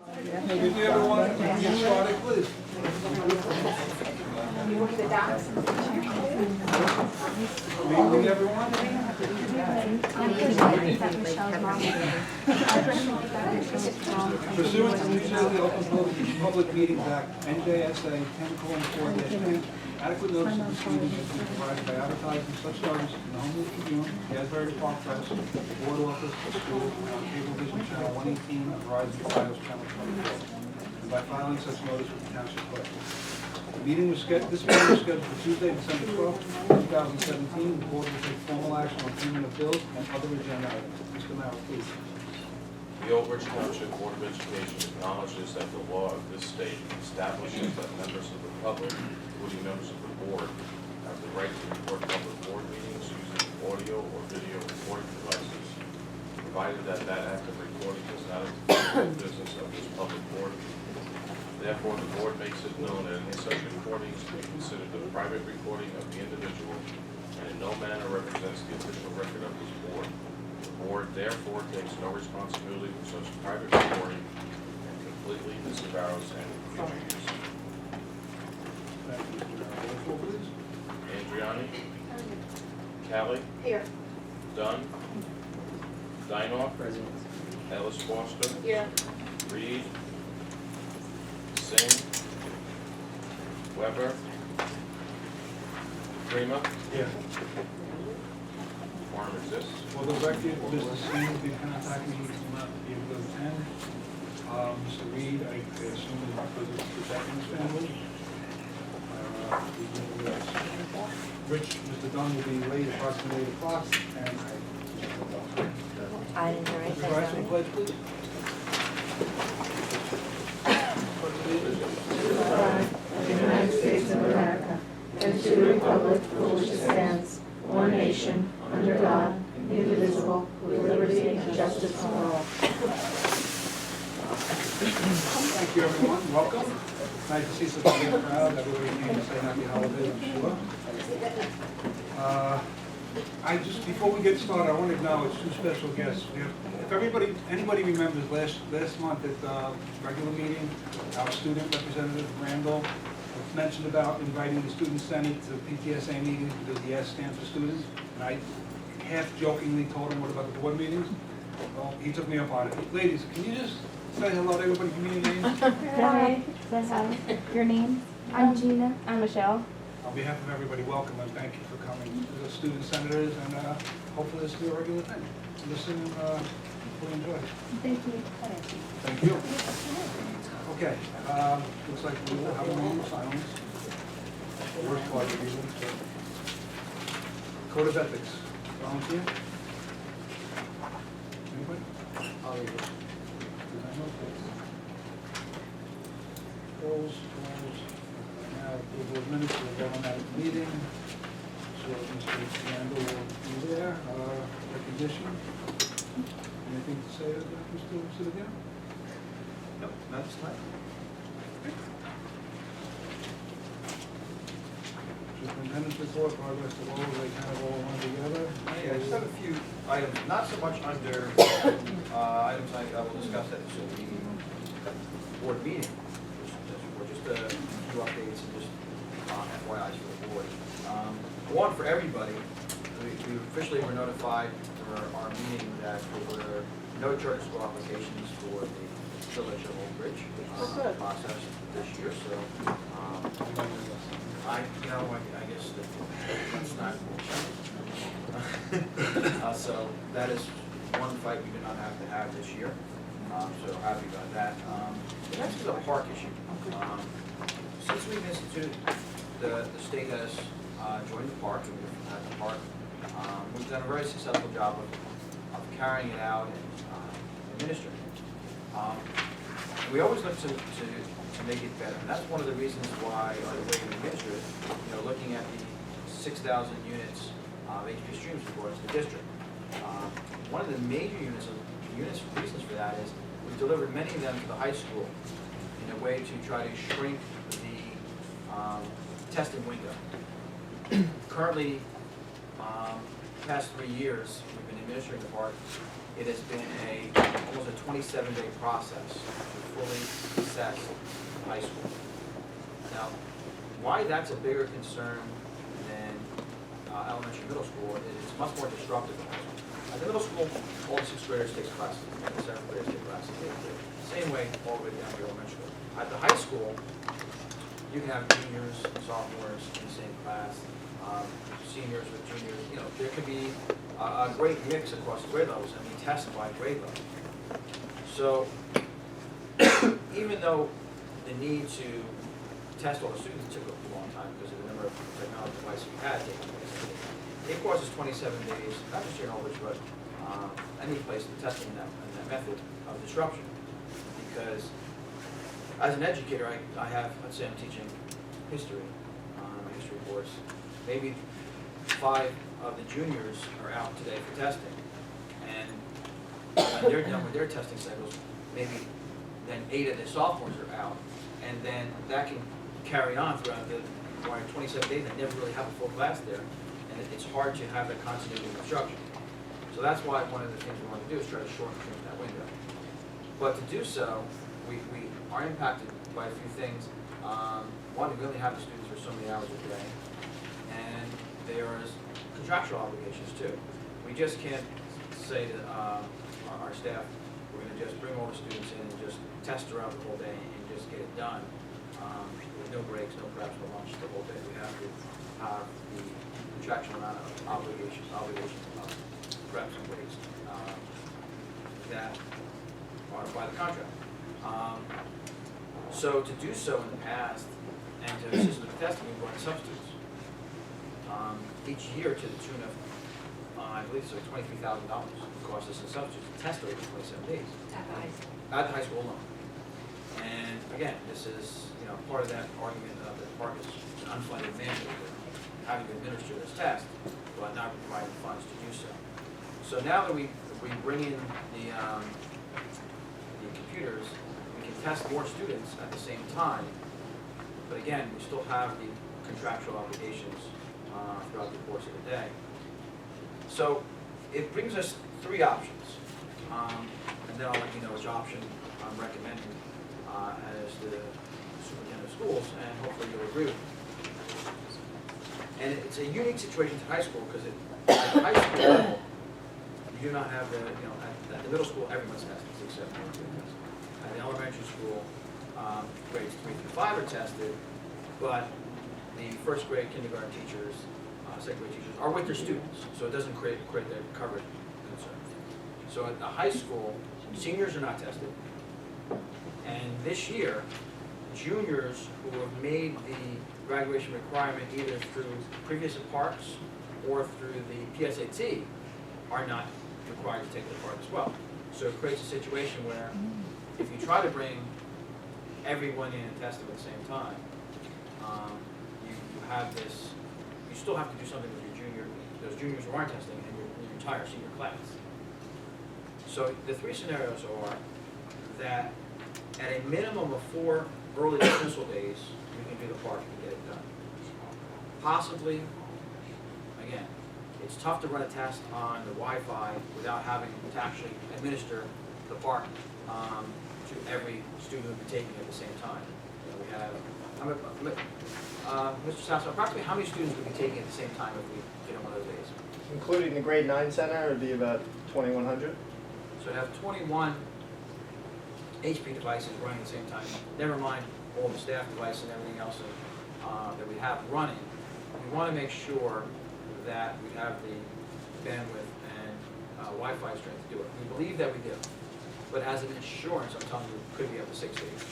Good evening, everyone. Get started, please. Good evening, everyone. Pursuant to New Jersey Open Public Meetings Act, NJSA 10:4-10, adequate notice of proceedings has been provided by advertising such notice in the Homeless Tribune, the Asbury Park Press, Board Office, the school, and on Cablevision Channel 118 and Verizon Fios Channel 24, and by filing such notice with the Township Clerk. This meeting was scheduled for Tuesday, December 12th, 2017. The board will take formal action on payment of bills and other agenda items. Mr. Merrill, please. The Old Bridge Township Board of Education acknowledges that the law of this state establishes that members of the public, including members of the board, have the right to record public board meetings using audio or video recording devices, provided that that act of recording does not interfere with the business of this public board meeting. Therefore, the board makes it known that any such recordings be considered a private recording of the individual and in no manner represents the official record of this board. The board therefore takes no responsibility for such private recording and completely disavows any future use. Thank you, Mr. Merrill. Roll call, please. Andriani? Callie? Here. Dunn? Dinoff? President. Ellis Foster? Here. Reed? Singh? Weber? Prima? Yeah. Quorum exists. For the record, Mr. Singh will be contacting me to not be able to attend. Mr. Reed, I assume is because of protecting his family. Rich, Mr. Dunn will be late, approximately 8 o'clock, and I didn't hear Mr. anything. Rice, will pledge, please. Of the United States of America, and to the republic for which it stands, one nation, under God, indivisible, with liberty and justice for all. Thank you, everyone. Welcome. Nice to see such a big crowd. Everybody came to say happy holidays, I'm sure. Before we get started, I want to acknowledge two special guests. If anybody remembers last month at the regular meeting, our student representative, Randall, mentioned about inviting the student senate to the PTSA meetings because the S stands for students. And I half jokingly told him, what about the board meetings? Well, he took me up on it. Ladies, can you just say hello to everybody, give me your names? Hi. Say hi. Your name? I'm Gina. I'm Michelle. On behalf of everybody, welcome and thank you for coming to the student senators, and hopefully this will be a regular thing. Listen and hopefully enjoy it. Thank you. Thank you. Okay, looks like we will have a moment of silence. The worst part of the reason. Code of ethics. Volunteer? Anybody? I'll read it. Goals. Now, approval of minutes of the automatic meeting. So Mr. Randall will be there. Recognition. Anything to say about Mr. Citizen? No, not this time. Superintendent's report, progress to all, they kind of all run together. Yeah, I just have a few items, not so much under items I will discuss at the board meeting. Just a few updates and just FYIs for the board. One for everybody, we officially were notified for our meeting that there were no charter school applications for the Village of Old Bridge process this year, so I guess that's not so that is one fight we did not have to have this year. So happy about that. The next is a park issue. Since we've instituted, the state has joined the park, and we've had the park. We've done a very successful job of carrying it out and administering it. We always look to make it better, and that's one of the reasons why, or the way we administer it, looking at the 6,000 units of HP streams before it's the district. One of the major reasons for that is we've delivered many of them to the high school in a way to try to shrink the testing window. Currently, past 3 years we've been administering the park, it has been almost a 27-day process to fully assess high school. Now, why that's a bigger concern than elementary, middle school is it's much more disruptive than high school. At the middle school, all the sixth graders take classes, and the seventh graders take classes, same way all the way down to elementary school. At the high school, you can have juniors, sophomores in the same class, seniors with juniors, you know, there could be a great mix across the grade levels, and we test by grade level. So, even though the need to test all the students took a long time because of the number of technology devices we had taking place, it course is 27 days, not just here in Old Bridge, but any place in testing that method of disruption. Because as an educator, I have, let's say I'm teaching history, my history course, maybe 5 of the juniors are out today for testing. And when they're done with their testing cycles, maybe then 8 of the sophomores are out. And then that can carry on throughout the 27 days. They never really have a full class there. And it's hard to have that continuity of instruction. So that's why one of the things we want to do is try to shorten that window. But to do so, we are impacted by a few things. One, we only have the students for so many hours a day. And there's contractual obligations too. We just can't say to our staff, we're going to just bring all the students in and just test throughout the whole day and just get it done. With no breaks, no preps, no lunch the whole day. We have to have the contractual amount of obligations of preps and breaks that are by the contract. So to do so in the past and to assist with the testing, we brought in substitutes. Each year to the tune of, I believe it's like $23,000 cost us in substitutes to test over 27 days. At the high school. At the high school alone. And again, this is, part of that argument of the park is an unfunded mandate of having to administer this test, but not providing funds to do so. So now that we bring in the computers, we can test more students at the same time, but again, we still have the contractual obligations throughout the course of the day. So it brings us 3 options, and then I'll let you know which option I'm recommending as the superintendent of schools, and hopefully you'll agree with me. And it's a unique situation to high school because at the high school level, you do not have at the middle school, everyone's tested except for tested. At the elementary school, grades 3 through 5 are tested, but the first grade kindergarten teachers, second grade teachers are with their students, so it doesn't create that coverage concern. So at the high school, seniors are not tested, and this year, juniors who have made the graduation requirement either through previous parks or through the PSAT are not required to take the part as well. So it creates a situation where if you try to bring everyone in and test them at the same time, you have this, you still have to do something with those juniors who aren't testing and your entire senior class. So the 3 scenarios are that at a minimum of 4 early dismissal days, we can do the park and get it done. Possibly, again, it's tough to run a test on the Wi-Fi without having to actually administer the park to every student who would be taking it at the same time. We have, Mr. Sasso, approximately how many students would be taking it at the same time if we did it one of those days? Including the grade 9 center, it would be about 2,100. So to have 21 HP devices running at the same time, never mind all the staff devices and everything else that we have running, we want to make sure that we have the bandwidth and Wi-Fi strength to do it. We believe that we do. But as an insurance, I'm telling you, it could be up to 6 days,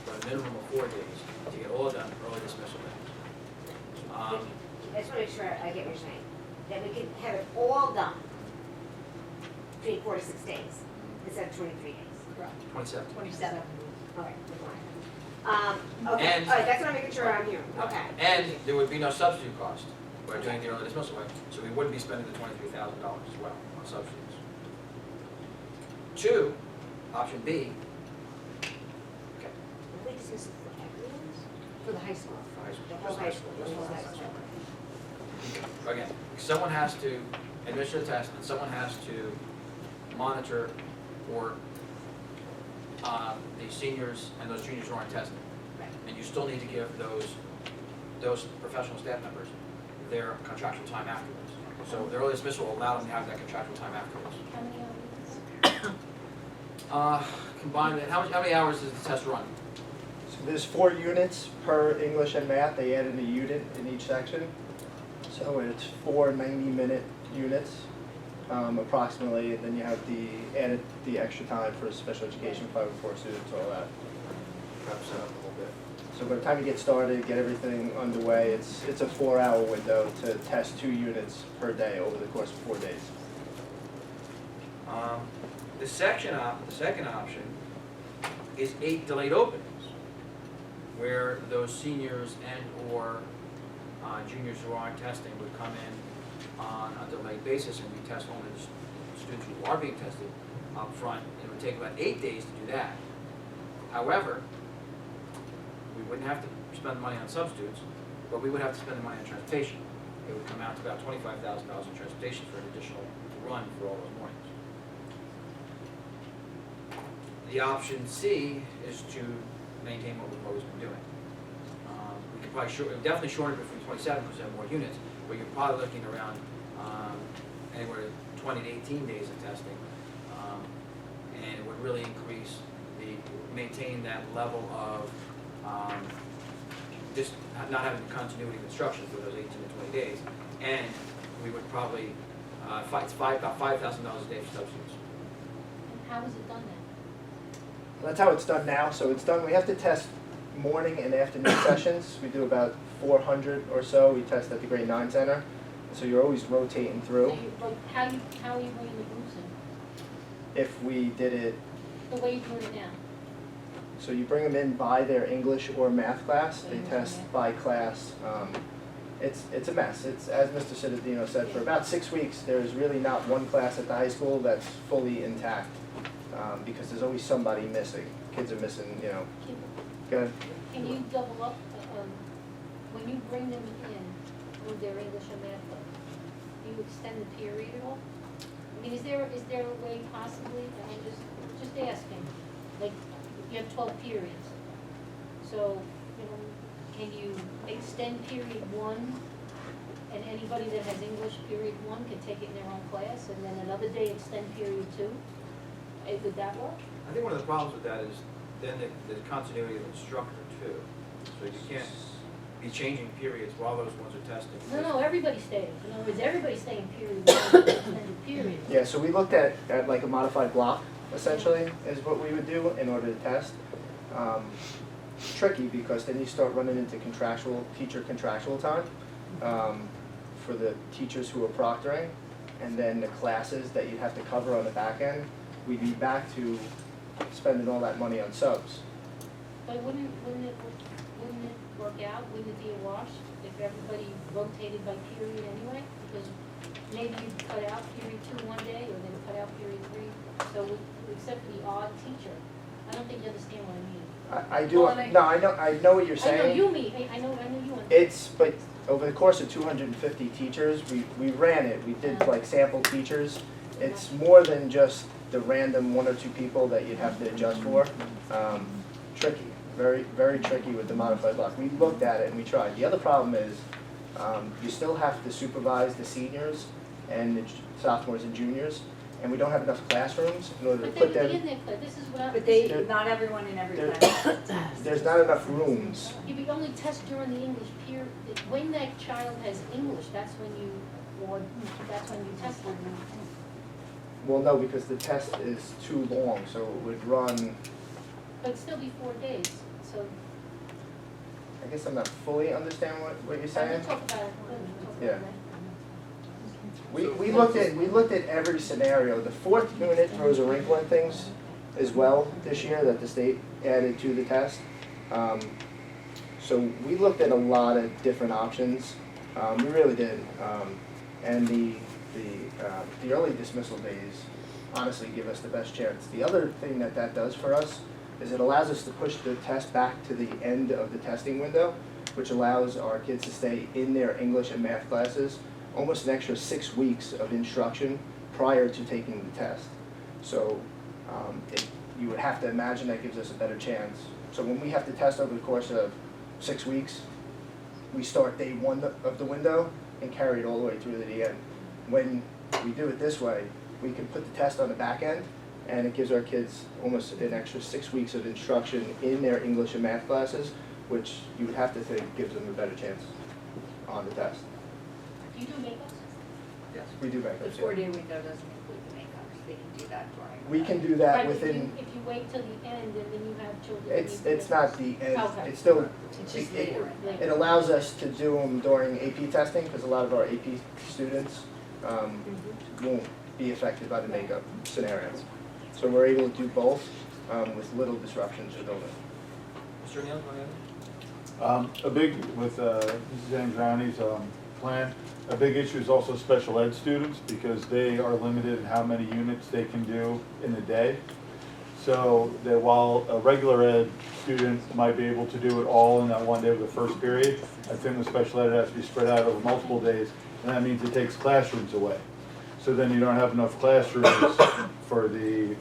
but a minimum of 4 days to get all done early dismissal day. I just want to make sure I get what you're saying. That we can have it all done between 4 to 6 days instead of 23 days. Correct. 27. 27. Okay, good one. Okay, And- all right, that's what I'm making sure I'm hearing. Okay. And there would be no substitute cost by doing the early dismissal way, so we wouldn't be spending the $23,000 as well on substitutes. 2, option B. Okay. We dismiss it for everyone? For the high school? For high school. The whole high school, the whole high school. Again, someone has to administer the test, and someone has to monitor or the seniors and those juniors who aren't testing. Right. And you still need to give those professional staff members their contractual time afterwards. So the early dismissal will allow them to have that contractual time afterwards. How many hours? Combined, how many hours does the test run? So there's 4 units per English and math. They added a unit in each section. So it's 4 90-minute units, approximately, and then you have the extra time for special education, 504 students, all that. Perhaps set up a little bit. So by the time you get started, get everything underway, it's a 4-hour window to test 2 units per day over the course of 4 days. The second option is 8 delayed openings, where those seniors and/or juniors who aren't testing would come in on a delayed basis, and we test only the students who are being tested up front. It would take about 8 days to do that. However, we wouldn't have to spend the money on substitutes, but we would have to spend the money on transportation. It would come out to about $25,000 in transportation for an additional run for all those mornings. The option C is to maintain what we've always been doing. We could probably definitely shorten it from 27% more units, but you're probably looking around anywhere 20 to 18 days of testing, and it would really maintain that level of just not having the continuity of instruction for those 18 to 20 days, and we would probably about $5,000 a day for substitutes. And how is it done then? That's how it's done now. So it's done, we have to test morning and afternoon sessions. We do about 400 or so. We test at the grade 9 center. So you're always rotating through. So how are you bringing the groups in? If we did it, The way you do it now? so you bring them in by their English or math class. They test by class. It's a mess. It's, as Mr. Cittadino said, for about 6 weeks, there's really not one class at the high school that's fully intact, because there's always somebody missing. Kids are missing, you know. Good. Can you double up, when you bring them in with their English and math class, do you extend the period at all? I mean, is there a way possibly, I'm just asking, like, you have 12 periods, so, you know, can you extend period 1, and anybody that has English period 1 can take it in their own class, and then another day extend period 2? Would that work? I think one of the problems with that is then the continuity of the instructor too. So you can't be changing periods while those ones are testing. No, everybody stays. In other words, everybody's staying period 1, extended period. Yeah, so we looked at like a modified block, essentially, is what we would do in order to test. Tricky, because then you start running into teacher contractual time for the teachers who are proctoring, and then the classes that you have to cover on the back end. We'd be back to spending all that money on subs. But wouldn't it work out? Wouldn't it be a wash if everybody rotated by period anyway? Because maybe you cut out period 2 one day, or then cut out period 3. So except for the odd teacher, I don't think you understand what I mean. I do. Well, I know what you're saying. I know you mean. I know you understand. But over the course of 250 teachers, we ran it. We did like sample teachers. It's more than just the random 1 or 2 people that you'd have to adjust for. Tricky, very, very tricky with the modified block. We looked at it and we tried. The other problem is you still have to supervise the seniors and the sophomores and juniors, and we don't have enough classrooms in order to But put they would them. be in there. This is what But not everyone in every There- class. There's not enough rooms. If you only test during the English period, when that child has English, that's when you test them. Well, no, because the test is too long, so it would run. But it'd still be 4 days, so. I guess I'm not fully understanding what you're saying. We'll talk about it. Yeah. We looked at every scenario. The 4th unit throws a wrinkle in things as well this year that the state added to the test. So we looked at a lot of different options. We really did. And the early dismissal days honestly give us the best chance. The other thing that does for us is it allows us to push the test back to the end of the testing window, which allows our kids to stay in their English and math classes almost an extra 6 weeks of instruction prior to taking the test. So you would would have to imagine that gives us a better chance. So when we have to test over the course of 6 weeks, we start day 1 of the window and carry it all the way through to the end. When we do it this way, we can put the test on the back end, and it gives our kids almost an extra 6 weeks of instruction in their English and math classes, which you would have to think gives them a better chance on the test. Do you do makeups? Yes. We do The backups, yeah. 4-day window doesn't include the makeups, they can do that during. We can do that Right, within, if you wait till the end and then you have children. who need it's not the end, Okay. it's still, It's just it- later. it allows us to do them during AP testing, because a lot of our AP students won't be affected by the makeup scenarios. So we're able to do both with little disruptions to building. Mr. Neal, go ahead. A big, with Mrs. Angrani's plan, a big issue is also special ed students, because they are limited in how many units they can do in a day. So that while a regular ed student might be able to do it all in that one day of the first period, I think with special ed it has to be spread out over multiple days, and that means it takes classrooms away. So then you don't have enough classrooms for the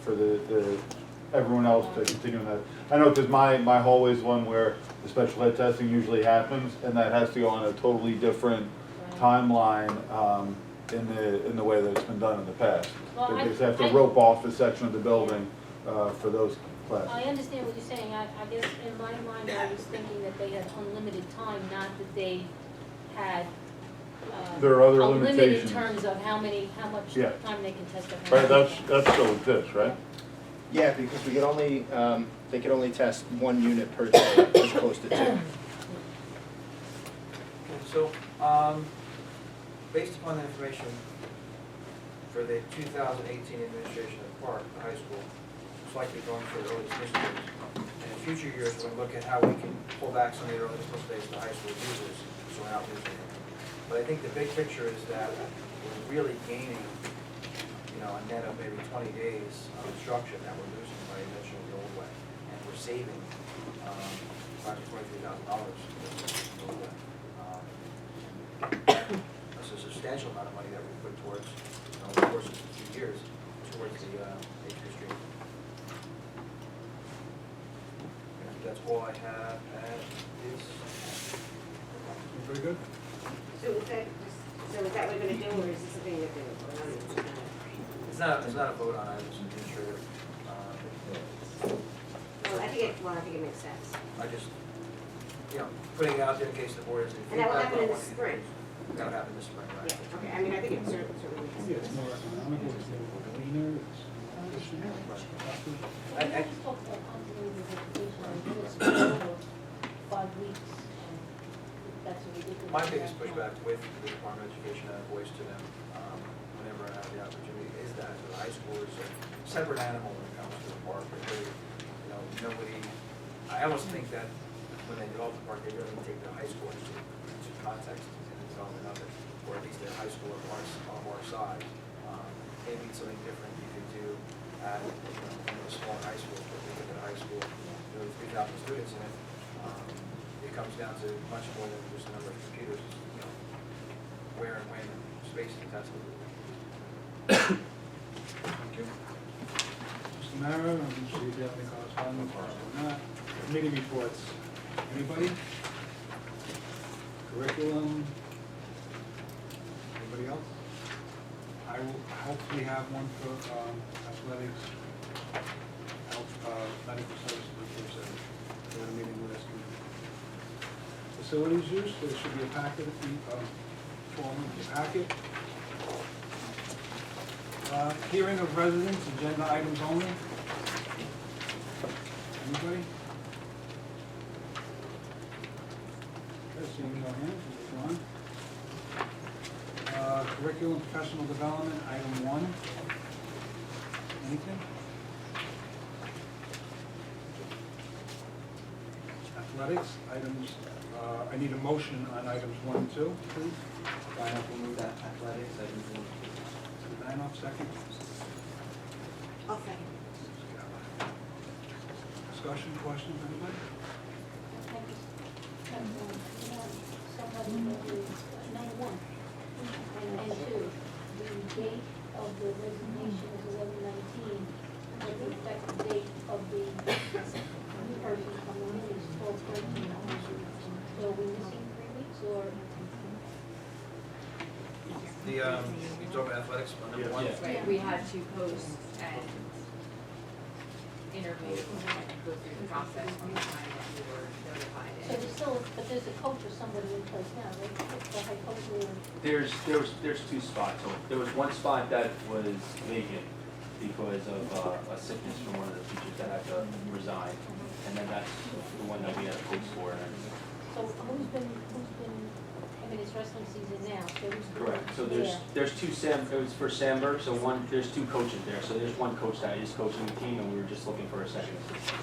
everyone else to continue in that. I know, because my hallway is one where the special ed testing usually happens, and that has to go on a totally different timeline in the way that it's been done in the past. Well, They just have to rope off a section of the building for those classes. I understand what you're saying, I guess in my mind, I was thinking that they had unlimited time, not that they had, There are other unlimited in limitations. terms of how much Yeah. time they can test at Right, home. that still exists, right? Yeah, because we could only, they could only test 1 unit per day as opposed to 2. Okay, so, based upon the information for the 2018 administration of the park, the high school, it's likely going for the early dismissal days. And in future years, we're going to look at how we can pull back some of the early dismissal days the high school uses, so we're not losing them. But I think the big picture is that we're really gaining, you know, a net of maybe 20 days of instruction that we're losing by eventually the old way. And we're saving approximately $23,000 the old way. That's a substantial amount of money that we put towards, over the course of a few years, towards the H3 Street. And that's all I have at this. Very good. So is that what we're gonna do, or is this something you're doing? It's not a vote on it, it's administrative. Well, I think it makes sense. I just, you know, putting it out there in case the board has any And that will feedback happen in on the what you spring. think. That'll happen this spring, right? Yeah, okay, I mean, I think it certainly makes Yeah, it's sense. more economical, it's more cleaner, it's efficient. I just talked about continuity of education, I think it's over 5 weeks, and that's a ridiculous. My biggest pushback with the Department of Education and a voice to them, whenever I have the opportunity, is that the high school is a separate animal when it comes to the park. It really, you know, nobody, I almost think that when they develop the park, they really take the high school into context and the development of it, or at least the high school of our size. Maybe it's something different you could do at, you know, one of the smaller high schools, but we look at a high school, you know, with 3,000 students in it, it comes down to much more than just the number of computers, you know, where and when and space and testing. Thank you. Mr. Mara, I'm going to see if you have any correspondence or not. Committee reports. Anybody? Curriculum? Anybody else? I will hopefully have one for athletics, health, medical services, which was a meeting last week. Facilities use, there should be a packet at the, form of the packet. Hearing of residents, agenda items only. Anybody? Okay, seeing no hands, move on. Curriculum, professional development, item 1. Anything? Athletics, items, I need a motion on items 1 and 2, please. Ryan will move that athletics, I just move. Dinoff, second. I'll second. Discussion, questions, anybody? Somebody that is, number 1, and 2, the date of the resignation is 11/19, but the effective date of athletics, on number one. Yeah. Right, we had to post and interview and go through the process from the time that we were notified. So there's still, but there's a coach or somebody in place now, right? The head coach or? There's two spots. So there was one spot that was vacant because of a sickness from one of the teachers that had to resign. And then that's the one that we had to post for. So who's been, I mean, it's wrestling season now, so who's been? Correct. So there? there's two it was for Sandberg, so there's two coaches there. So there's one coach that is coaching the team and we were just looking for a second assistant.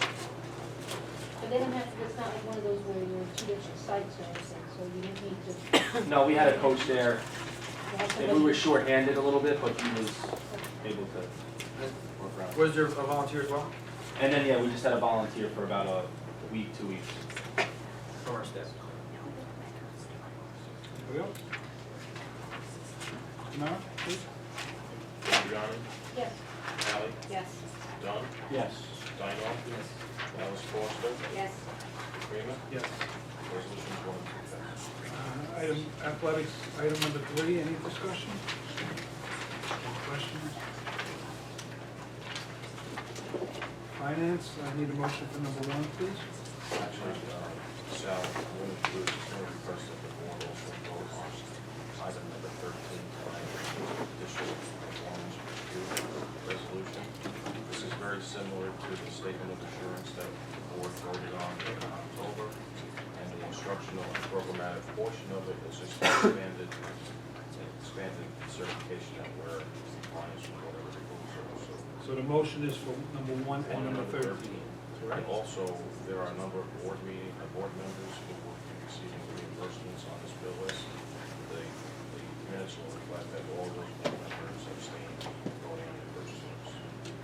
But they don't have to, it's not like one of those where you're in two different sites or anything, so you didn't need to. No, we had a coach there. You had And we somebody- were shorthanded a little bit, but he was able to work around. Was there a volunteer as well? And then, yeah, we just had a volunteer for about a week, 2 weeks. From our staff. Anybody else? Tamara, please? Adriani, Yes. Hallie, Yes. Dunn, Yes. Dino, Yes. Alice Foster, Yes. Freeman, Yes. resolution 1 and 2 passed. Item athletics, item number 3, any discussion? Any questions? Finance, I need a motion for number 1, please. Actually, Sal, one of the request that the board also vote on item number 13, tonight, additional performance review resolution. This is very similar to the statement of assurance that the board voted on in October, and the instructional and programmatic portion of it is just expanded certification that we're in compliance with whatever the rules are. So the motion is for number 1 and number 13, And correct? also, there are a number of board members who will be receiving reimbursements on this bill list. The minutes will reflect that all those board members abstained from voting on the purchase orders.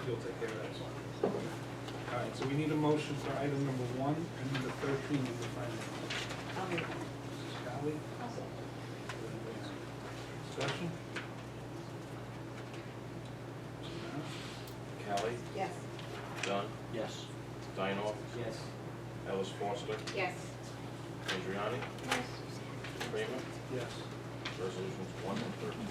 You'll take care of that. All right, so we need a motion for item number 1 and number 13 in the finance. I'll move it. Mrs. Scally, I'll say. discussion? Callie, Yes. Dunn, Yes. Dino, Yes. Ellis Foster, Yes. Adriani, Yes. Freeman, Yes. resolutions 1 and 13.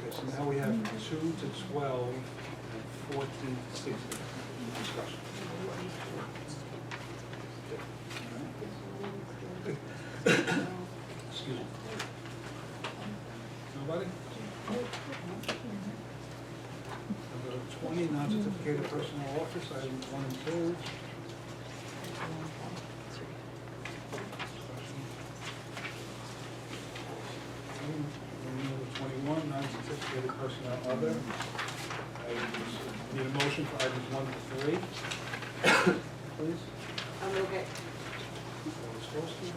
Okay, so now we have 2 to 12 and 14 to 16. Discussion. Excuse me. Nobody? Number 20, non-certificated personnel office, items 1 and 2. Number 21, non-certificated personnel other. Items, need a motion for items 1 to 3. Please. I'll move it. Ellis Foster.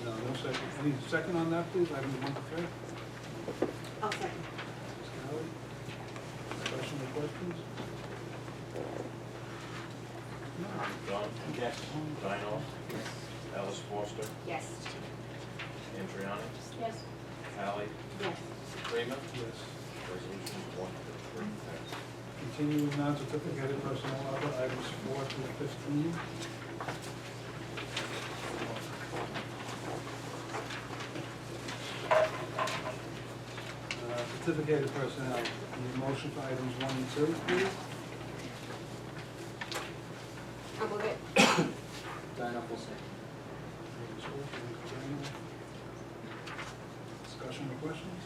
No, no second. Any second on that, please? Items 1 to 3. I'll second. Mr. Howard? Discussion or questions? Dunn, Yes. Dino, Ellis Foster, Yes. Adriani, Yes. Callie, Yes. Freeman, Yes. resolutions 1 to 3 passed. Continue with non-certificated personnel other, items 4 through 15. Certificated personnel, need a motion for items 1 and 2, please? I'll move it. Dino will say. Discussion or questions?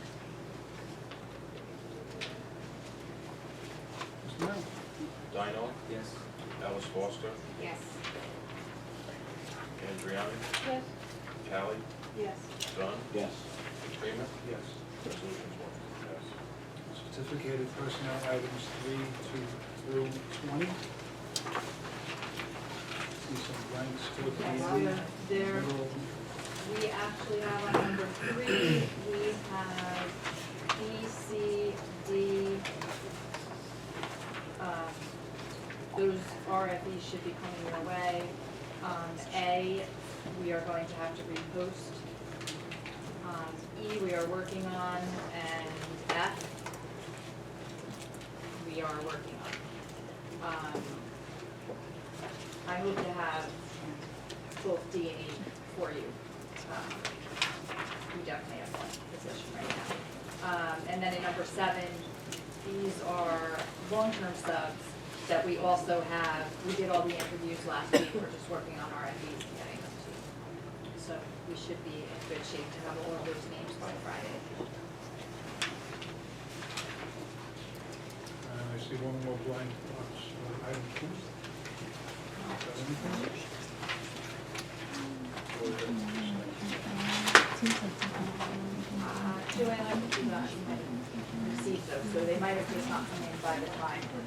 Mr. Mayor? Dino, Yes. Ellis Foster, Yes. Adriani, Yes. Callie, Yes. Dunn, Yes. Freeman, Yes. resolutions 1 to 3 passed. Certificated personnel items 3 through 20. See some blanks toward the Yes, end. there, Middle. we actually have on number 3, we have B, C, D. Those RFEs should be coming your way. A, we are going to have to repost. E, we are working on, and F, we are working on. I hope to have both D and E for you. We definitely have one position right now. And then in number 7, these are long-term subs that we also have. We did all the interviews last week. We're just working on RFPs and getting them to you. So we should be in good shape to have all of those names by Friday. And I see one more blank box, item 2. Is that anything? Joanne, I think you might have received those, so they might have just not come in by the time. But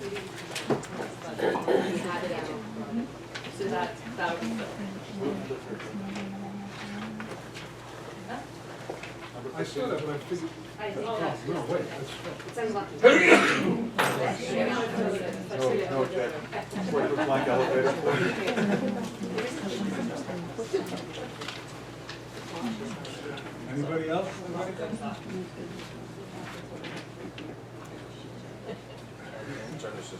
we have it in. So that'll be good. Huh? I saw that, but I figured, I think oh, that's. no, wait, that's, It says lucky. No objection. Wait for blank elevator. anybody else? Turner system.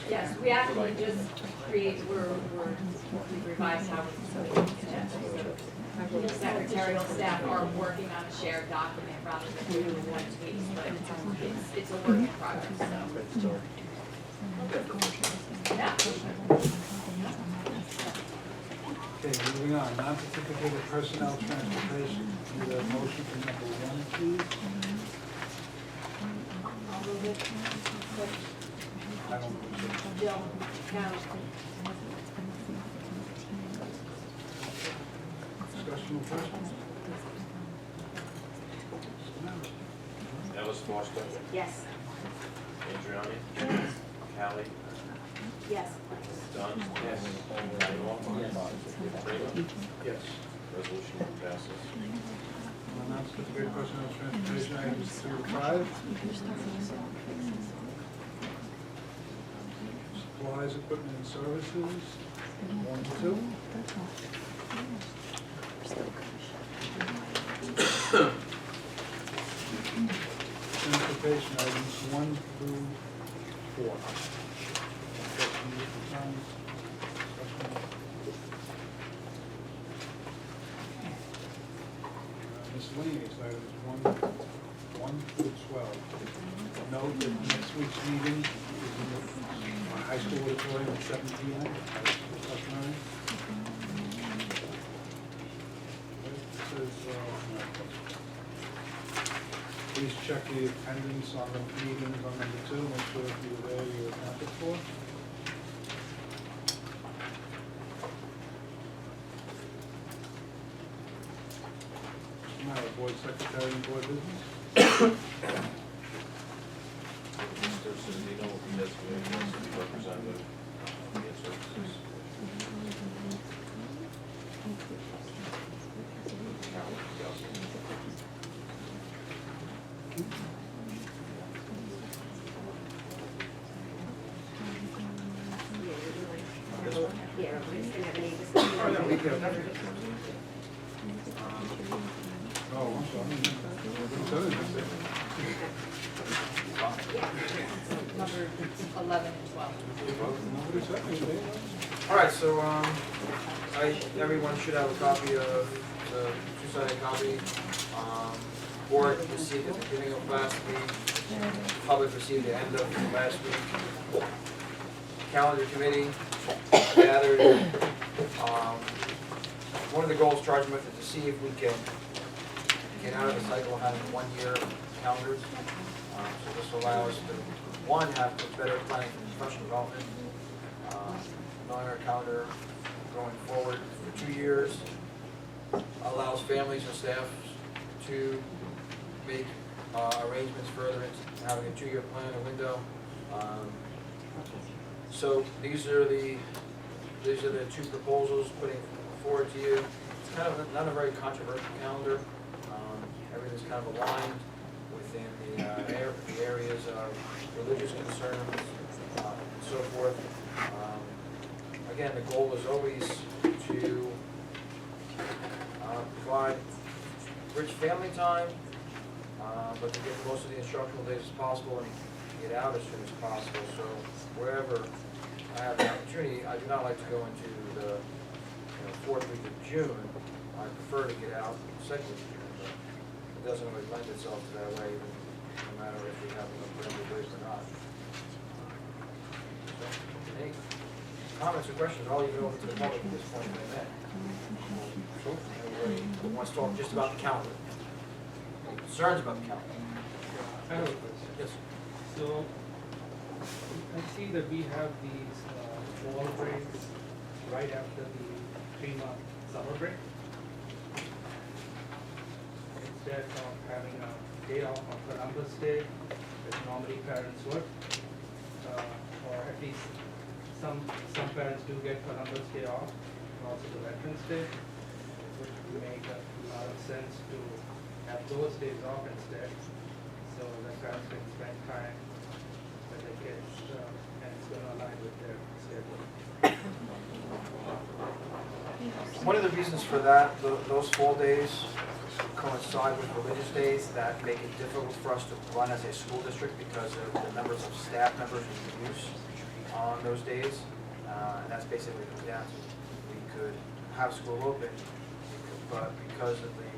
Yes, we actually just we revised how the secretarial staff are working on a shared document rather than doing one piece, but it's a work in progress, so. Yeah. Okay, moving on, non-certificated personnel transportation, need a motion for number 1, please? I'll move it. I don't believe so. Jill, Carol. Discussion of first one? Ellis Foster, Yes. Adriani, Callie, Yes. Dunn. Yes. Manuel. Freeman. Yes. Resolution passes. Non-certificated personnel transportation, items 2 to 5. Supplies, equipment, and services, 1 to 2. Transportation, items 1 through 4. Questions, concerns, discussion? Miscellaneous items 1 through 12. Note that next week's meeting is in the high school auditorium at 7 p.m. as customary. It says, please check the attendance on the meetings on number 2, make sure if you're there, you're accounted for. Now, board secretary and board business. Mr. Sandino will be designated as the representative of the services. Carol, Yeah, everybody's gonna have any discussion. Oh, yeah, we can. Oh, I'm sorry. Number 11 and 12. Nobody's said anything. All right, so, everyone should have a copy of the two-sided copy. Board received at the beginning of last week, public received the end of last week. Calendar committee gathered. One of the goals charged with is to see if we can get out of the cycle of having 1-year calendars. So this allows us to, one, have better planning for professional development, knowing our calendar going forward for 2 years, allows families and staff to make arrangements further into having a 2-year plan or window. So these are the 2 proposals putting forward to you. It's kind of not a very controversial calendar. Everything's kind of aligned within the areas of religious concerns and so forth. Again, the goal is always to provide rich family time, but to get most of the instructional days as possible and get out as soon as possible, so wherever I have the opportunity, I do not like to go into the, fourth week of June. I prefer to get out the second week of June, but it doesn't always lend itself to that way, even no matter if we have enough parental days or not. Any comments or questions? I'll leave it over to the public at this point, if I may. Anybody wants to talk just about the calendar? Any concerns about the calendar? I have a question. Yes. So, I see that we have these fall breaks right after the 3-month summer break. Instead of having a day off on Columbus Day, that normally parents work, or at least some parents do get Columbus Day off, and also the Veterans Day. It would make a lot of sense to have those days off instead, so that parents can spend time with their kids, and it's going to align with their schedule. One of the reasons for that, those fall days coincide with religious days that make it difficult for us to run as a school district because of the numbers of staff members we use on those days. And that's basically what it comes down to. We could have school open, but because of the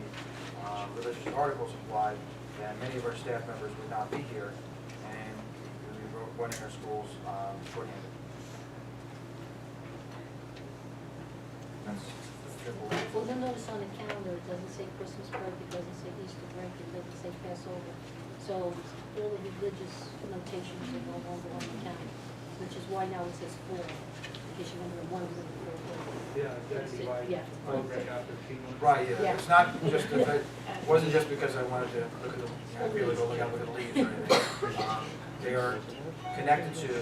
religious articles applied, then many of our staff members would not be here, and we would be running our schools shorthanded. That's the triple. Well, you'll notice on the calendar, it doesn't say Christmas break, it doesn't say Easter break, it doesn't say Passover. So all the religious notations are no longer on the calendar, which is why now it says fall, because you wonder one of them. Yeah, exactly why Yeah. fall break after 3 months. Right, yeah, Yeah. it's not just, it wasn't just because I wanted to look at the, really go look at the leaves or anything. They are connected to,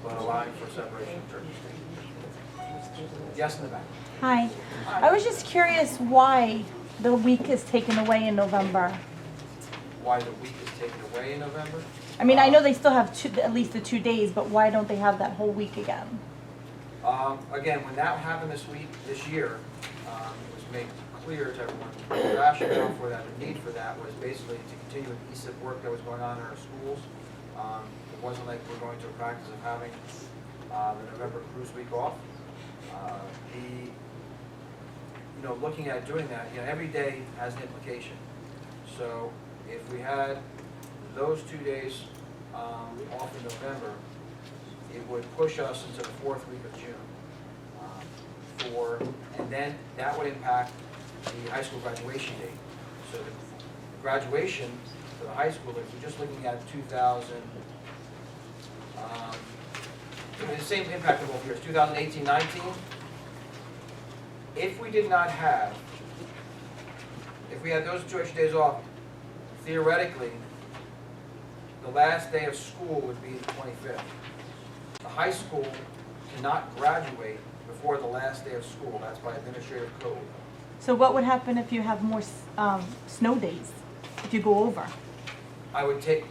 but allowing for separation of church and state. Yes, in the back. Hi. I was just curious why the week is taken away in November. Why the week is taken away in November? I mean, I know they still have at least the 2 days, but why don't they have that whole week again? Again, when that happened this year, it was made clear to everyone, the rationale for that, the need for that was basically to continue with ESIP work that was going on in our schools. It wasn't like we're going to a practice of having the November cruise week off. Looking at doing that, every day has an implication. So if we had those 2 days off in November, it would push us into the 4th week of June. And then that would impact the high school graduation date. So the graduation for the high school, if you're just looking at 2000, the same impact of both years, 2018-19. If we did not have, if we had those 2 extra days off, theoretically, the last day of school would be the 25th. The high school cannot graduate before the last day of school. That's by administrative code. So what would happen if you have more snow days, if you go over? I would take,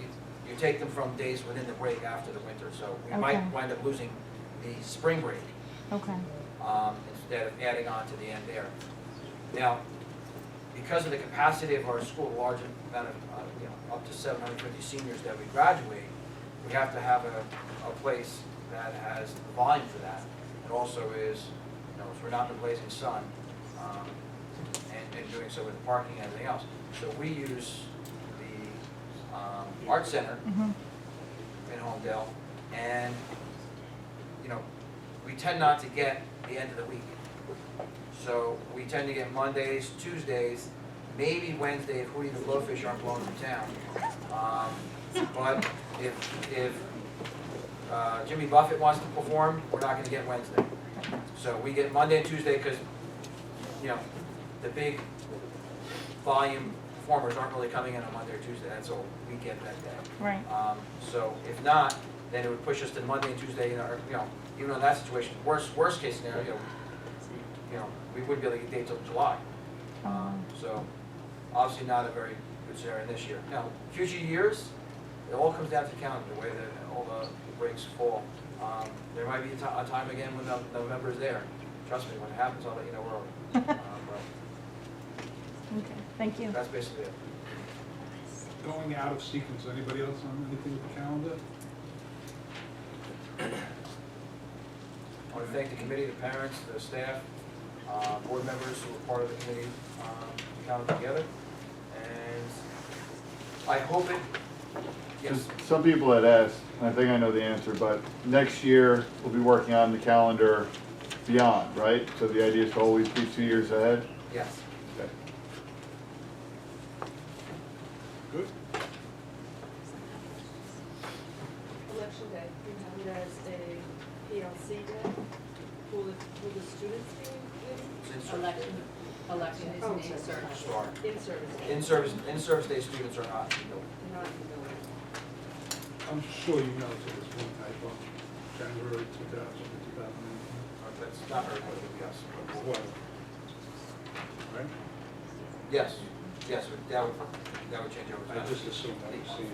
you take them from days within the break after the winter, so we might Okay. wind up losing the spring break. Okay. Instead of adding on to the end there. Now, because of the capacity of our school, a large amount of, up to 750 seniors that we graduate, we have to have a place that has the volume for that. It also is, so we're not in the blazing sun, and doing so with the parking and everything else. So we use the Art Center in Homedale, and, we tend not to get the end of the week. So we tend to get Mondays, Tuesdays, maybe Wednesday if Hootie the Blowfish aren't blowing from town. But if Jimmy Buffett wants to perform, we're not gonna get Wednesday. So we get Monday and Tuesday because, the big volume performers aren't really coming in on Monday or Tuesday. That's all we get that day. Right. So if not, then it would push us to Monday and Tuesday, even in that situation, worst case scenario, we wouldn't be able to get dates till July. So obviously not a very good scenario this year. Now, future years, it all comes down to the calendar, the way that all the breaks fall. There might be a time again when November is there. Trust me, when it happens, I'll let you know early. Okay, thank you. That's basically it. Going out of sequence, anybody else on anything with the calendar? I want to thank the committee, the parents, the staff, board members who were part of the committee, coming together. And I hope it, yes, Some people had asked, and I think I know the answer, but next year we'll be working on the calendar beyond, right? So the idea is to always be 2 years ahead? yes. Okay. Good. Election day, we have it as a PLC day. Will the students be included? Election is Oh, an sorry. in-service. Start. In-service. In-service day students are not. Not in the building. I'm sure you know to this one typo, January 2019. That's not very good, yes. What? Right? Yes, yes, that would change over. I just assumed I was seeing.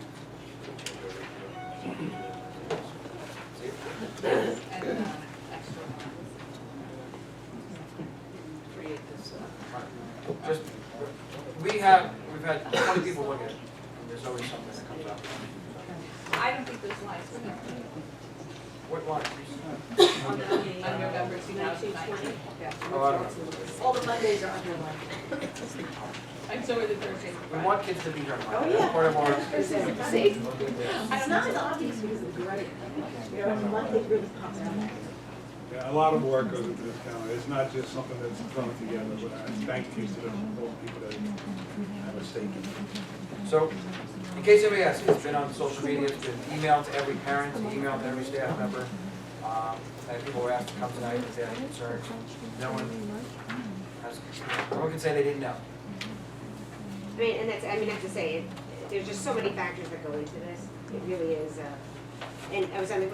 And extra ones. Create this, Just, we've had 20 people look at it, and there's always something that comes up. I don't think those lines were there. What line? on November 2019. Oh, I don't know. all the Mondays are underlined. And so are the Thursdays. We want kids to be here. Oh, yeah. That's part of our. See? It's not as obvious because of the grading. You know, Monday really pops out. Yeah, a lot of work goes into this calendar. It's not just something that's thrown together, but I thank you to all the people that have a stake in it. So, in case anybody asks, it's been on social media, it's been emailed to every parent, emailed to every staff member. And people were asked to come tonight if they had concerns. No one can say they didn't know. I mean, and that's, I mean, I have to say, there's just so many factors that go into this. It really is, and we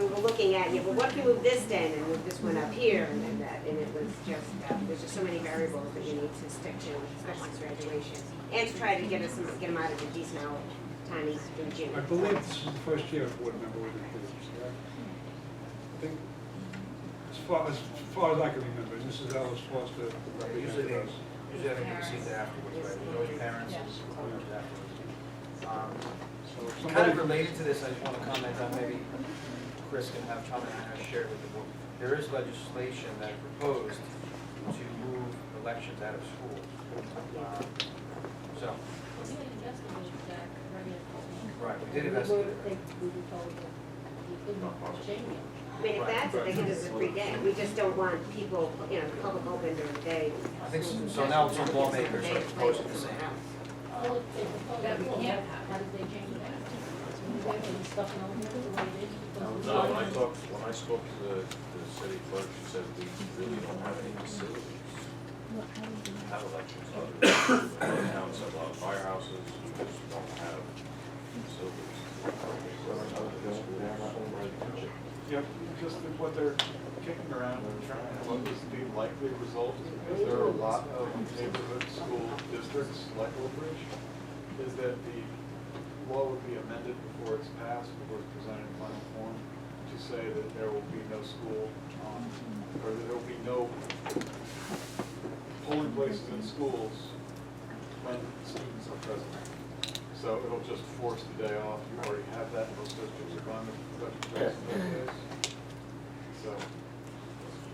were looking at, well, what if we move this then and move this one up here and then that, and it was just, there's just so many variables that you need to stick to, especially with graduation. And to try to get them out of the decent hour timing through June. I believe this is the first year a board member with included, correct? I think, as far as I can remember, Mrs. L was supposed to Usually represent us. I think we receive that afterwards, right? We always parents and schools afterwards. So if Kind somebody, of related to this, I just want to comment on, maybe Chris can have comment on, I shared with the board. There is legislation that proposed to move elections out of schools. So, We investigated that regular. right, we did investigate it. We were told that you couldn't change it. I mean, if that's it, they can do this every day. We just don't want people, you know, the public open during the day. I think so now some lawmakers are proposing the same. Well, if we can't, how did they change that? So we were stuck in over here the way it is. because No, when I spoke to the city clerk, she said we really don't have any facilities. Have elections other than towns have a lot of firehouses, we just don't have facilities. Yep, just what they're kicking around and trying, what was the likely result, because there are a lot of neighborhood school districts like Oak Ridge, is that the law would be amended before it's passed, before it's presented in final form, to say that there will be no school, or that there will be no polling places in schools when students are present. So it'll just force the day off. You already have that, most districts are going to those days. So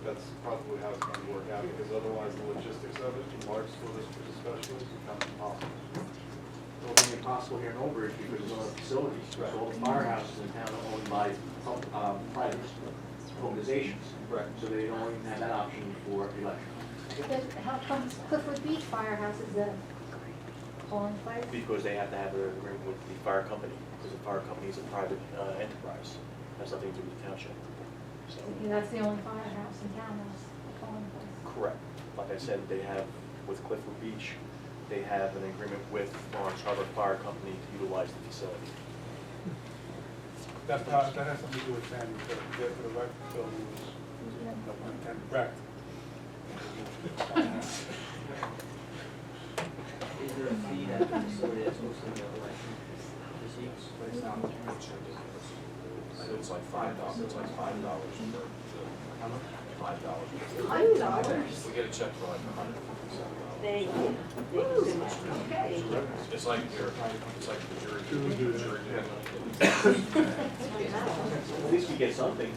that's probably how it's going to work out, because otherwise the logistics of it, in large school districts especially, become impossible. It'll be impossible here in Oak Ridge because of the facilities, because all the firehouses in town are owned by private organizations. Right. So they don't even have that option for election. Because how come Clifford Beach Firehouse is a polling place? Because they have to have an agreement with the fire company, because the fire company is a private enterprise, has nothing to do with the township. So, That's the only firehouse in town that's a polling place. correct. Like I said, they have, with Clifford Beach, they have an agreement with Lawrence Harbor Fire Company to utilize the facility. that has something to do with Sandy, so to get to the rec building was, no pun intended, wrecked. Is there a fee that the facility that's hosting the election receives, but it's not? It's like $5, it's like $5 per, How much? $5. We get a check for like $157. Thank you. Okay. It's like the jury. Jury duty. Jury duty. At least we get something.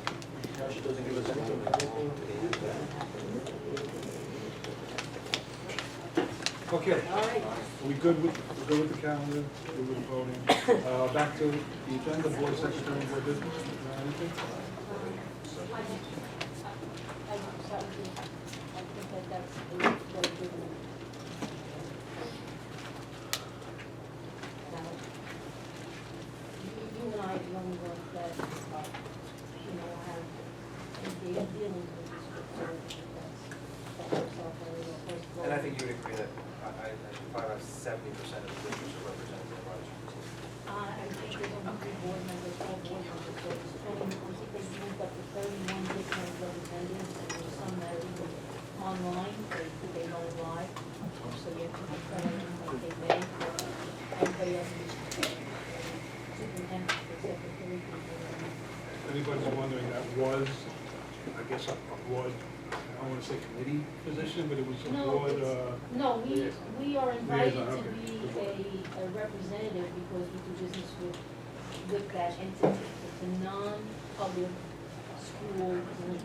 No, she doesn't give us anything. Okay, All right. are we good with the calendar, good with the voting? Back to the agenda, board secretary, board business, anything? I think that that's a very good one. Now, you and I are the only ones that, have engaged dealings with this, so that's yourself very well, first of all. And I think you would agree that probably about 70% of the districts are represented in our district. I think there's only 3 board members, 4 board members, so it's 20, I think they moved up to 31 different representatives, and there's some that are even online, they go live, so you have to be present like they may, everybody else is superintendent, except for 3 people. Anybody's wondering, that was, I guess, a broad, I don't want to say committee position, but it was a broad, No, we are invited liaison, to okay. be a representative because we do business with that entity. It's a non-public school group.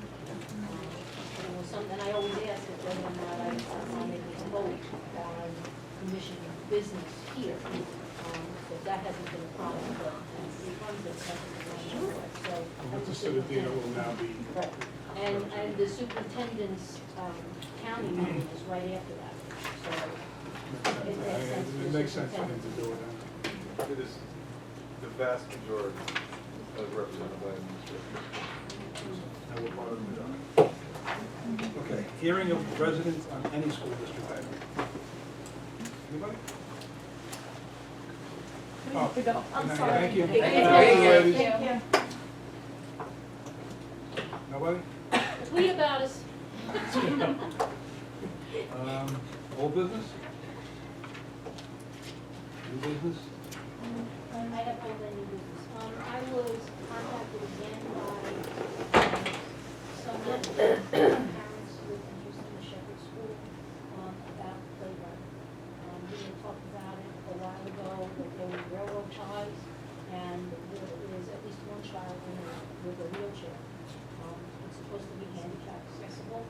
And I always ask if whether or not I want to vote on commission business here. So that hasn't been a problem, but it comes at second. So. Mr. Civitino will now be. Right. And the superintendent's county meeting is right after that, so it makes sense. for It makes sense for him superintendent. to do it. It is the vast majority of represented by administration. Now we're part of the majority. Okay, hearing of residents on any school district item. Anybody? Oh, To go. I'm thank sorry. you. Thank you. Ladies. Thank you. Nobody? Tweet about us. Old business? New business? I have no new business. I was contacted again by some parents with interest in the Shepherd School about the playground. We had talked about it a while ago, that there were railroad ties, and there is at least one child in it with a wheelchair. It's supposed to be handicap accessible,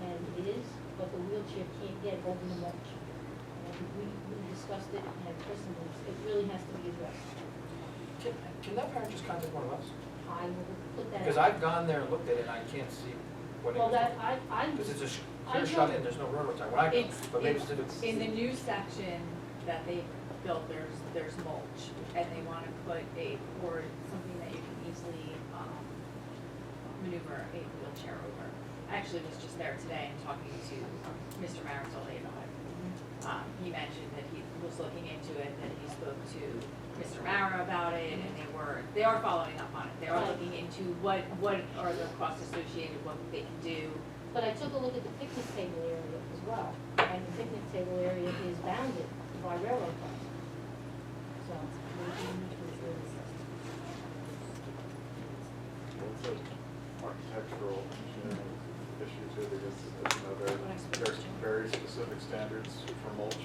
and it is, but the wheelchair can't get over the ledge. We discussed it and personally, it really has to be addressed. Can that parent just contact one of us? I will put that. Because I've gone there and looked at it and I can't see what it is. Well, that, I. Because it's a I clear shut in, there's no railroad tie. When I go, but maybe it's. In the new section that they built, there's mulch, and they wanna put something that you can easily, maneuver a wheelchair over. I actually was just there today and talking to Mr. Marisoli about it. He mentioned that he was looking into it, that he spoke to Mr. Mara about it, and they are following up on it. They are looking into what are the costs associated, what they can do. But I took a look at the picnic table area as well, and the picnic table area is bounded by railroad ties. So, we need to ensure this. What's an architectural engineering issue too, because there's very specific standards for mulch.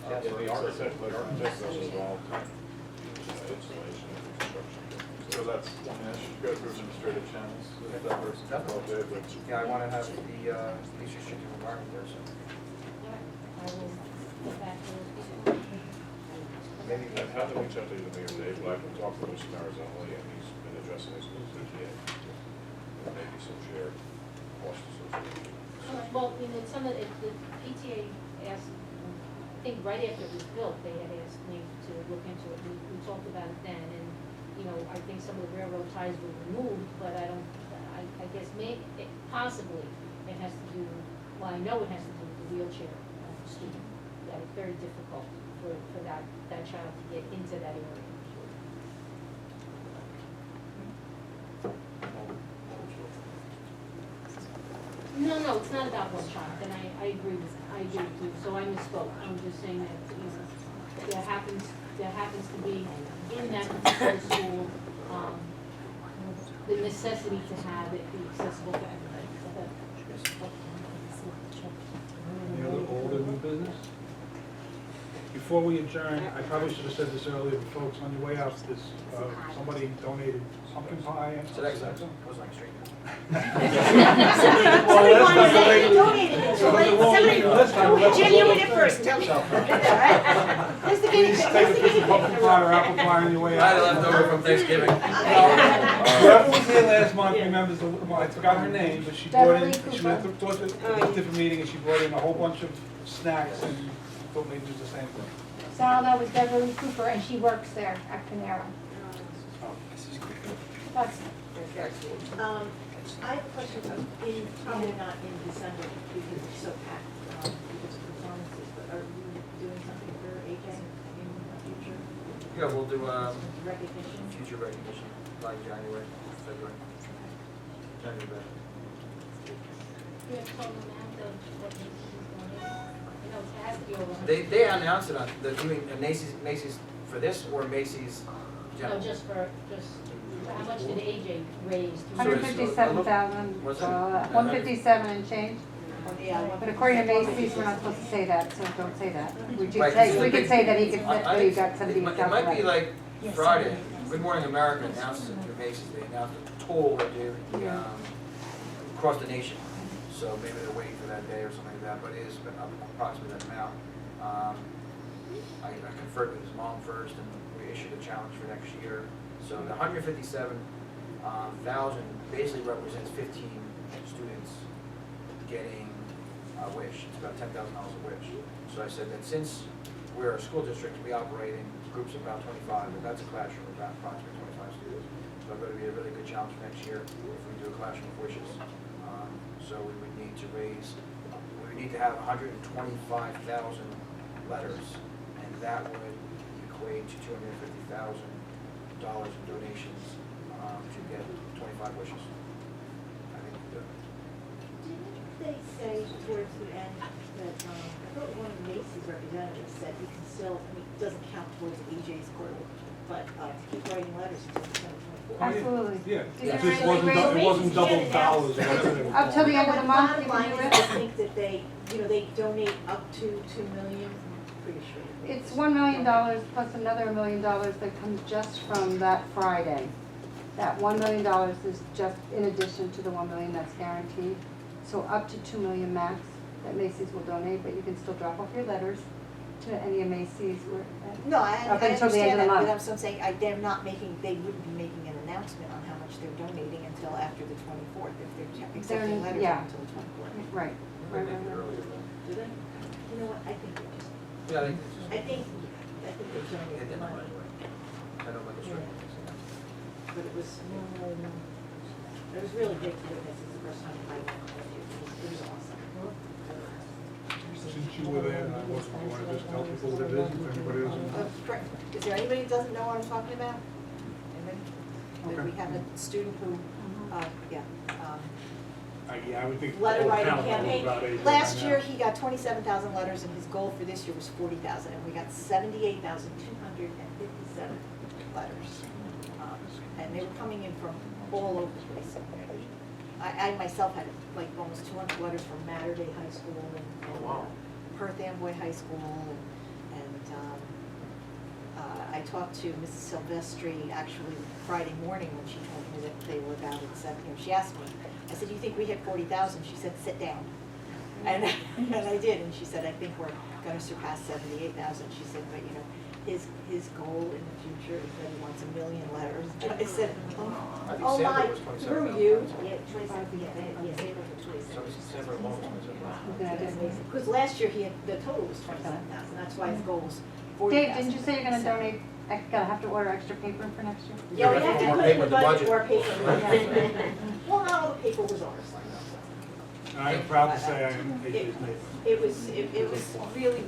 Yeah, the architect, Architects does it all all. the time. Just installation and construction. So that's, it should go through administrative channels, if that person's involved with. Yeah, I want to have the least restrictive environment there, so All right, I will get back to those people. maybe. I've had to reach out to either me or Dave, but I can talk to Mr. Marizoli, and he's been addressing this with CTA. There may be some shared costs associated. All right, well, some of the PTA asked, I think right after it was built, they had asked me to look into it. We talked about it then, and, I think some of the railroad ties were removed, but I guess possibly it has to do, well, I know it has to do with the wheelchair student. That it's very difficult for that child to get into that area. No, it's not about one child, and I agree with you, so I misspoke. I'm just saying that, there happens to be in that particular school, the necessity to have it be accessible to everybody. Any other old or new business? before we adjourn, I probably should have said this earlier, but folks, on your way out, this, somebody donated pumpkin pie. So next time, I was like straight. Somebody wanted to say, you donated it, so Somebody won't somebody, leave this time. Jim, you went it first, tell me. Where's the guinea Please pig? take Where's a the piece guinea of pumpkin pig? pie or apple pie on your way I had out. it left over from Thanksgiving. Whoever was here last month remembers, well, I forgot her name, but she brought in, Beverly she went to a different meeting and she brought in a whole bunch of snacks and thought maybe it was the same thing. So all that was Beverly Cooper, and she works there at Panera. That's, I have a question, probably not in December because it's so packed, because of performances, but are you doing something for AJ in the future? Yeah, we'll do, Recognition? future recognition, like January, February. January. you have told them out of what Macy's is donating? You know, it has to be over. They announced it on, you mean Macy's for this or Macy's general? No, just how much did AJ raise? What's that? 157 and change. Yeah. But according to Macy's, we're not supposed to say that, so don't say that. We Right, just say, 'cause we the could big- say that he could, I- that he got It might be like Yes. Friday, Good Morning America announces it through Macy's, they announced a toll that they, across the nation. So maybe they're waiting for that day or something like that, but it is approximately that amount. I conferred with his mom first and we issued a challenge for next year. So the 157,000 basically represents 15 students getting a wish. It's about $10,000 a wish. So I said that since we're a school district, we operate in groups of about 25, and that's a classroom of about approximately 25 students. So it's going to be a really good challenge for next year if we do a classroom of wishes. So we would need to have 125,000 letters, and that would equate to $250,000 in donations to get 25 wishes. I think Didn't they say towards the end that, I thought one of the Macy's representatives said we can still, I mean, it doesn't count towards AJ's goal, but keep writing letters until December 24th. Absolutely. Yeah, Yeah. it just it wasn't double dollars or whatever they were Up till the end of the month, Bottom you line can is, do I it. think that they donate up to 2 million, I'm pretty sure. It's $1 million plus another $1 million that comes just from that Friday. That $1 million is just in addition to the $1 million that's guaranteed. So up to $2 million max that Macy's will donate, but you can still drop off your letters to any of Macy's. No, I Up until the end understand of the that, but month. I'm saying, they're not making, they wouldn't be making an announcement on how much they're donating until after the 24th, if they're accepting letters yeah. until the 24th. Right. Maybe earlier than Do they? You know what, I think they just, that. Yeah, I think they donate hit the that money. anyway. I don't like a straight. But it was, it was really big to witness, it's the first time I went, it was awesome. Since you were there and I wasn't, you want to just tell people what it is, if anybody doesn't. Is there anybody who doesn't know what I'm talking about? Anybody? That Okay. we have a student who, yeah, Yeah, I would think. the letter whole writing town knows campaign. about it Last by now. year, he got 27,000 letters, and his goal for this year was 40,000, and we got 78,257 letters. And they were coming in from all over the place. I myself had like almost 200 letters from Mater Dei High School and Perth Amboy High School, and I talked to Mrs. Silvestri actually Friday morning when she told me that they were about at 7. She asked me, I said, "You think we hit 40,000?" She said, "Sit down." And I did, and she said, "I think we're going to surpass 78,000." She said, "But you know, his goal in the future is that he wants 1 million letters." I said, I think "Oh Sanford my, was through 27,000. you." Yeah, 25, yeah, April to 26. So Sanford alone was 27,000. Because last year he had, the total was 27,000, that's why his goal was 40,000. Dave, didn't you say you're gonna donate, gotta have to order extra paper for next year? Yeah, we have to More put in paper the in the budget, budget. more paper. Well, not all the paper was ours. I am proud to say I am AJ's neighbor. It was really,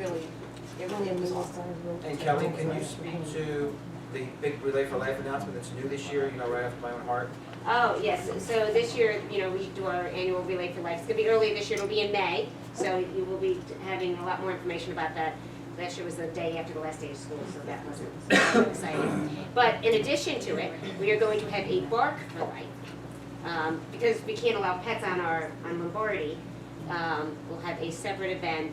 it was awesome. And Kelly, can you speak to the big Relay for Life announcement that's new this year, right after my own heart? Oh, yes, so this year, we do our annual Relay for Life. It's gonna be early this year, it'll be in May, so you will be having a lot more information about that. Last year was the day after the last day of school, so that wasn't so exciting. But in addition to it, we are going to have a Bark for Life. Because we can't allow pets on Lombardi, we'll have a separate event,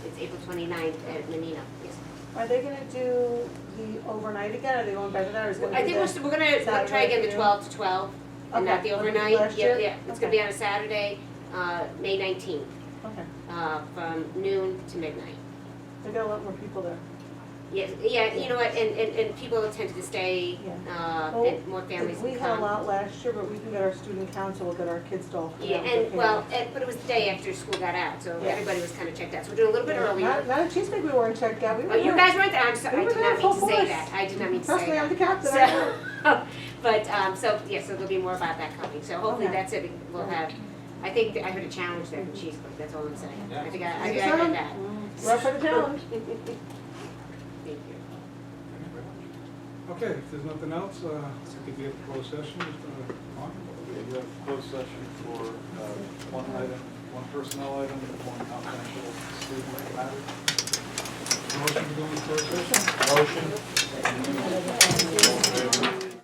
it's April 29th at Menino. Yes. Are they gonna do the overnight again, are they going back to that, or is it gonna I be think the? we're gonna try again the 12 to 12, and not the Okay, like overnight. last Yeah, year? yeah, it's gonna be on a Saturday, May 19th, Okay, from noon to midnight. they got a lot more people there. Yeah, you know what, and people tend to stay, Yeah. and more families We can had a come. lot last year, but we can get our student council, we'll get our kids to all come Yeah, out. and, well, but it was the day after school got out, so Yeah. everybody was kinda checked out, so we're doing a little bit earlier. Not at Cheesecake, we weren't checked out, we were Oh, you there. guys weren't there, I'm sorry, We I were did there not mean to full say force. that, I did not mean to say Trust that. me, I'm the captain, I know. So, but, so, yeah, so there'll be more about that coming, so hopefully Okay. that's it, we'll have, I think, I heard a challenge there for Cheesecake, that's all I'm saying. Yeah. I think I Thank you, heard Sam. that. We're up for the challenge. Thank you. Okay, if there's nothing else, I think we have a closed session, Mr. Mark. We have closed session for one item, one personnel item, one confidential student matter. Motion to go into closed session? Motion.